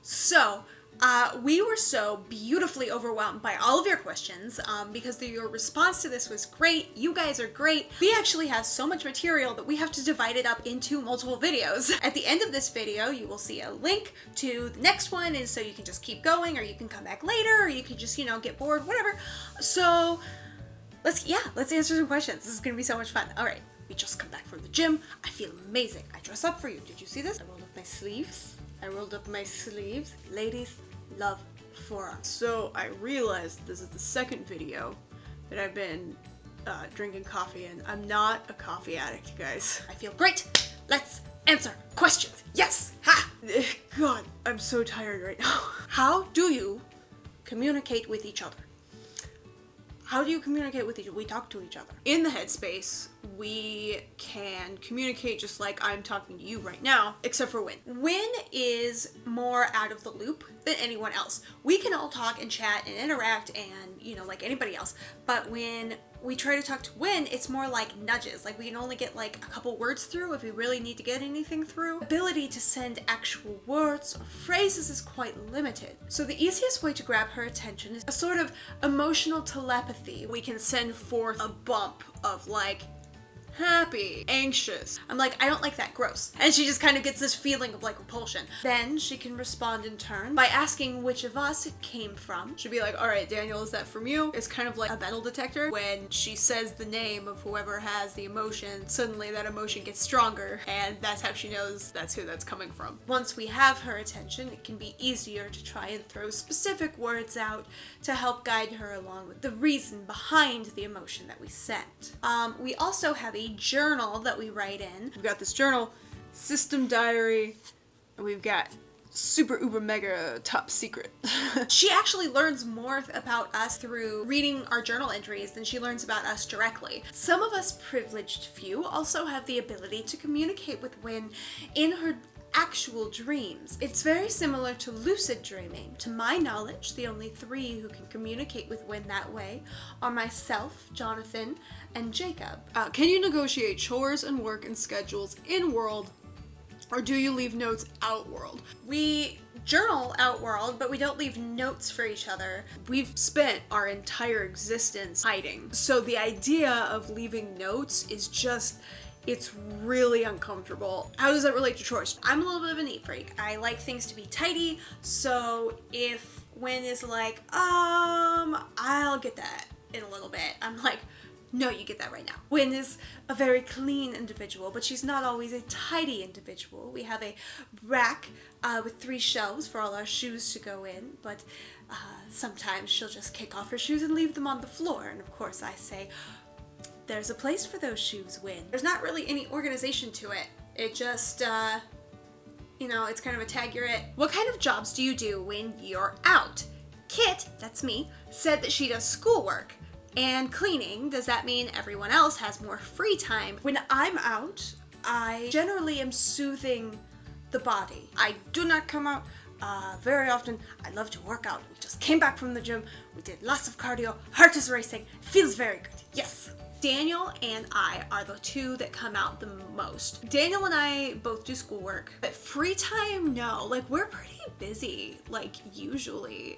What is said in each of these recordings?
So, we were so beautifully overwhelmed by all of your questions because your response to this was great. You guys are great. We actually have so much material that we have to divide it up into multiple videos. At the end of this video, you will see a link to the next one, and so you can just keep going, or you can come back later, or you can just, you know, get bored, whatever. So let's answer some questions. This is gonna be so much fun. All right, we just come back from the gym. I feel amazing. I dress up for you. Did you see this? I rolled up my sleeves. Ladies love forearms. So I realized this is the second video that I've been drinking coffee in. I'm not a coffee addict, you guys. I feel great. Let's answer questions. Yes! Ha! God, I'm so tired right now. How do you communicate with each other? How do you communicate with each other? We talk to each other. In the headspace, we can communicate just like I'm talking to you right now, except for Win. Win is more out of the loop than anyone else. We can all talk and chat and interact and, you know, like anybody else, but when we try to talk to Win, it's more like nudges. Like we can only get like a couple words through if we really need to get anything through. Ability to send actual words or phrases is quite limited. So the easiest way to grab her attention is a sort of emotional telepathy. We can send forth a bump of like, happy, anxious. I'm like, I don't like that, gross. And she just kind of gets this feeling of like repulsion. Then she can respond in turn by asking which of us it came from. She'd be like, all right, Daniel, is that from you? It's kind of like a metal detector. When she says the name of whoever has the emotion, suddenly that emotion gets stronger, and that's how she knows that's who that's coming from. Once we have her attention, it can be easier to try and throw specific words out to help guide her along with the reason behind the emotion that we sent. We also have a journal that we write in. We've got this journal, system diary, and we've got super uber mega top secret. She actually learns more about us through reading our journal entries than she learns about us directly. Some of us privileged few also have the ability to communicate with Win in her actual dreams. It's very similar to lucid dreaming. To my knowledge, the only three who can communicate with Win that way are myself, Jonathan, and Jacob. Can you negotiate chores and work and schedules in world, or do you leave notes out world? We journal out world, but we don't leave notes for each other. We've spent our entire existence hiding. So the idea of leaving notes is just, it's really uncomfortable. How does that relate to chores? I'm a little bit of a neat freak. I like things to be tidy, so if Win is like, I'll get that in a little bit, I'm like, no, you get that right now. Win is a very clean individual, but she's not always a tidy individual. We have a rack with 3 shelves for all our shoes to go in, but sometimes she'll just kick off her shoes and leave them on the floor, and of course I say, there's a place for those shoes, Win. There's not really any organization to it. It just, you know, it's kind of a tag you're it. What kind of jobs do you do when you're out? Kit, that's me, said that she does schoolwork and cleaning. Does that mean everyone else has more free time? When I'm out, I generally am soothing the body. I do not come out very often. I love to work out. We just came back from the gym. We did lots of cardio. Heart is racing. Feels very good. Yes. Daniel and I are the two that come out the most. Daniel and I both do schoolwork, but free time, no. Like, we're pretty busy, like, usually.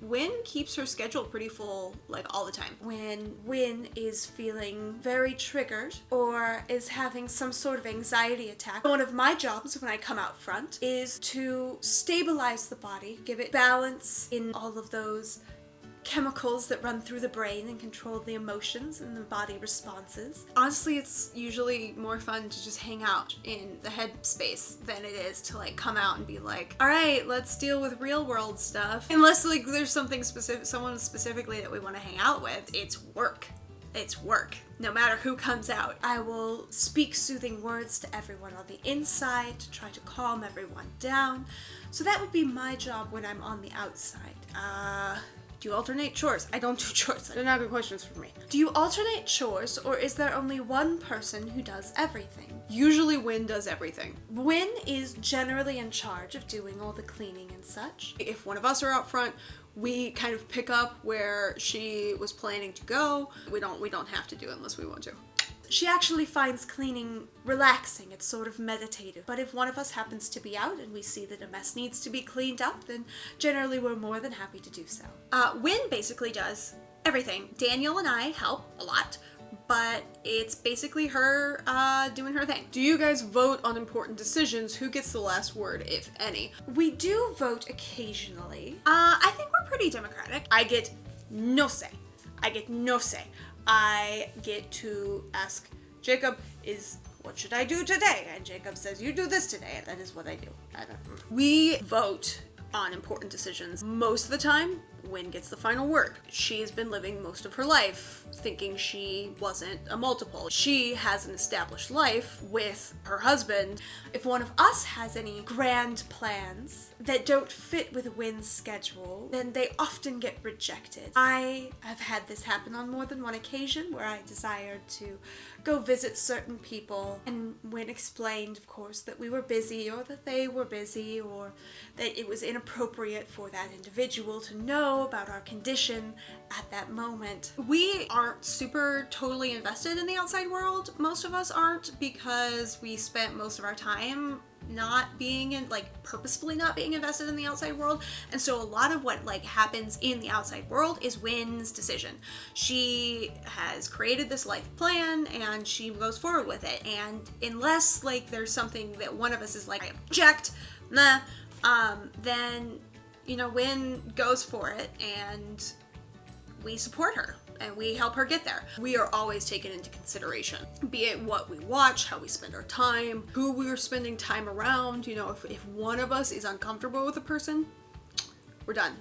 Win keeps her schedule pretty full, like, all the time. When Win is feeling very triggered or is having some sort of anxiety attack, one of my jobs when I come out front is to stabilize the body, give it balance in all of those chemicals that run through the brain and control the emotions and the body responses. Honestly, it's usually more fun to just hang out in the headspace than it is to like come out and be like, all right, let's deal with real world stuff. Unless like there's something specific, someone specifically that we want to hang out with, it's work. It's work, no matter who comes out. I will speak soothing words to everyone on the inside to try to calm everyone down. So that would be my job when I'm on the outside. Do you alternate chores? I don't do chores. They're not good questions for me. Do you alternate chores, or is there only one person who does everything? Usually Win does everything. Win is generally in charge of doing all the cleaning and such. If one of us are out front, we kind of pick up where she was planning to go. We don't have to do it unless we want to. She actually finds cleaning relaxing. It's sort of meditative. But if one of us happens to be out and we see that a mess needs to be cleaned up, then generally we're more than happy to do so. Wynn basically does everything. Daniel and I help a lot, but it's basically her doing her thing. Do you guys vote on important decisions? Who gets the last word, if any? We do vote occasionally. I think we're pretty democratic. I get no say. I get no say. I get to ask Jacob, what should I do today? And Jacob says, you do this today, and that is what I do. We vote on important decisions. Most of the time, Wynn gets the final word. She has been living most of her life thinking she wasn't a multiple. She has an established life with her husband. If one of us has any grand plans that don't fit with Wynn's schedule, then they often get rejected. I have had this happen on more than one occasion where I desired to go visit certain people, and Wynn explained, of course, that we were busy, or that they were busy, or that it was inappropriate for that individual to know about our condition at that moment. We aren't super totally invested in the outside world. Most of us aren't, because we spent most of our time not being in, purposefully not being invested in the outside world. And so a lot of what happens in the outside world is Wynn's decision. She has created this life plan and she goes forward with it. And unless there's something that one of us is I object, then Wynn goes for it and we support her and we help her get there. We are always taken into consideration, be it what we watch, how we spend our time, who we're spending time around. If one of us is uncomfortable with a person, we're done.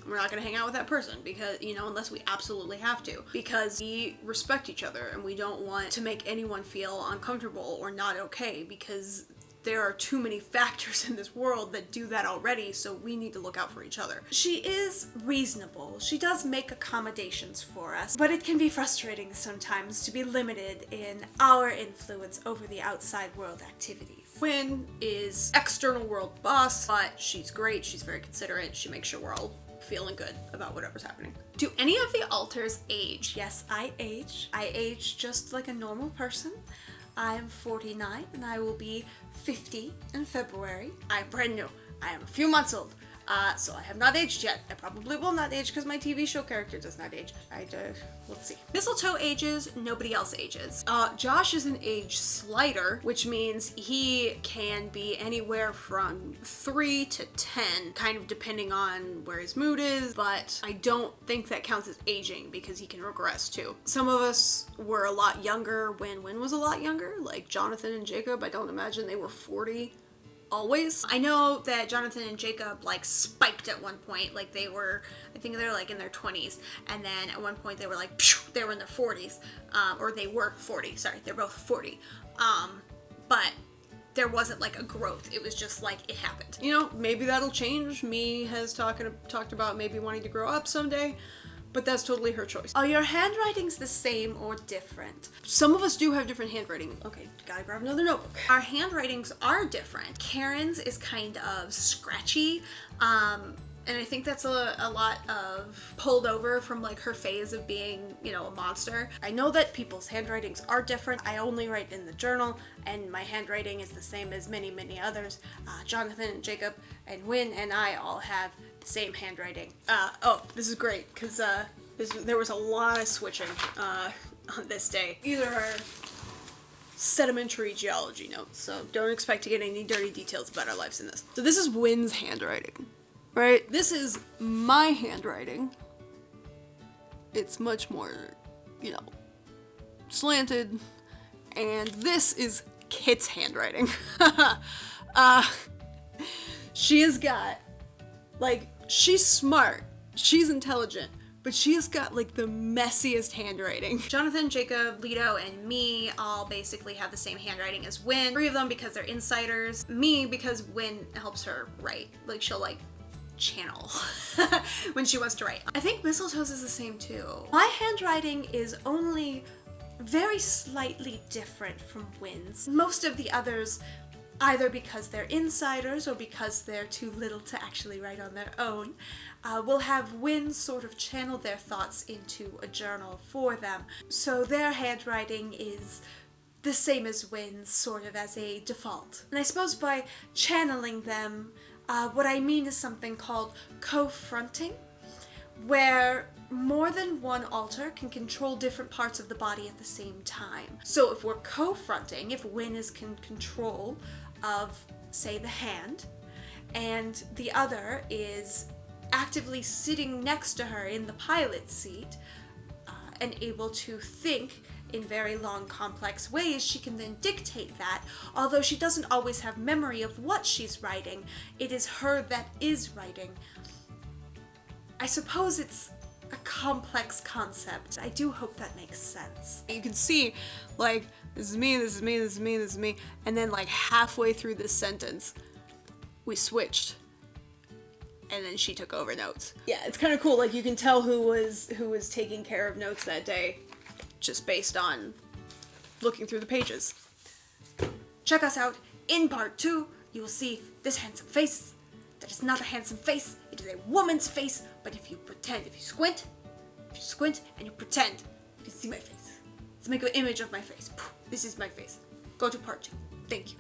We're not gonna hang out with that person because, unless we absolutely have to, because we respect each other and we don't want to make anyone feel uncomfortable or not okay, because there are too many factors in this world that do that already, so we need to look out for each other. She is reasonable. She does make accommodations for us, but it can be frustrating sometimes to be limited in our influence over the outside world activities. Wynn is external world boss, but she's great, she's very considerate, she makes sure we're all feeling good about whatever's happening. Do any of the alters age? Yes, I age. I age just like a normal person. I am 49 and I will be 50 in February. I'm brand new. I am a few months old. So I have not aged yet. I probably will not age because my TV show character does not age. Let's see. Mistletoe ages, nobody else ages. Josh is an age slider, which means he can be anywhere from 3 to 10, kind of depending on where his mood is, but I don't think that counts as aging because he can regress too. Some of us were a lot younger when Wynn was a lot younger, like Jonathan and Jacob. I don't imagine they were 40. Always. I know that Jonathan and Jacob spiked at one point, I think they were in their 20s, and then at one point they were they were in their 40s, or they were 40, sorry, they're both 40, but there wasn't a growth, it was just it happened. Maybe that'll change. Me has talked about maybe wanting to grow up someday, but that's totally her choice. Are your handwritings the same or different? Some of us do have different handwriting. Okay, gotta grab another notebook. Our handwritings are different. Karen's is kind of scratchy, and I think that's a lot of pulled over from her phase of being, a monster. I know that people's handwritings are different. I only write in the journal, and my handwriting is the same as many, many others. Jonathan and Jacob and Wynn and I all have the same handwriting. This is great, because there was a lot of switching on this day. These are our sedimentary geology notes, so don't expect to get any dirty details about our lives in this. So this is Wynn's handwriting. Right? This is my handwriting. It's much more, slanted. And this is Kit's handwriting. She has got, she's smart, she's intelligent, but she has got the messiest handwriting. Jonathan, Jacob, Lito, and me all basically have the same handwriting as Wynn. 3 of them because they're insiders. Me because Wynn helps her write. She'll channel when she wants to write. I think Mistletoe's is the same too. My handwriting is only very slightly different from Wynn's. Most of the others either because they're insiders or because they're too little to actually write on their own, will have Win sort of channel their thoughts into a journal for them. So their handwriting is the same as Win's, sort of as a default. And I suppose by channeling them, what I mean is something called co-fronting, where more than one alter can control different parts of the body at the same time. So if we're co-fronting, if Win is in control of, say, the hand, and the other is actively sitting next to her in the pilot seat, and able to think in very long, complex ways, she can then dictate that. Although she doesn't always have memory of what she's writing, it is her that is writing. I suppose it's a complex concept. I do hope that makes sense. You can see, like, this is me, this is me, this is me, this is me, and then like halfway through this sentence, we switched. And then she took over notes. Yeah, it's kind of cool. Like, you can tell who was taking care of notes that day, just based on looking through the pages. Check us out in part 2. You will see this handsome face. That is not a handsome face. It is a woman's face. But if you squint and you pretend, you can see my face. Let's make an image of my face. This is my face. Go to part 2. Thank you.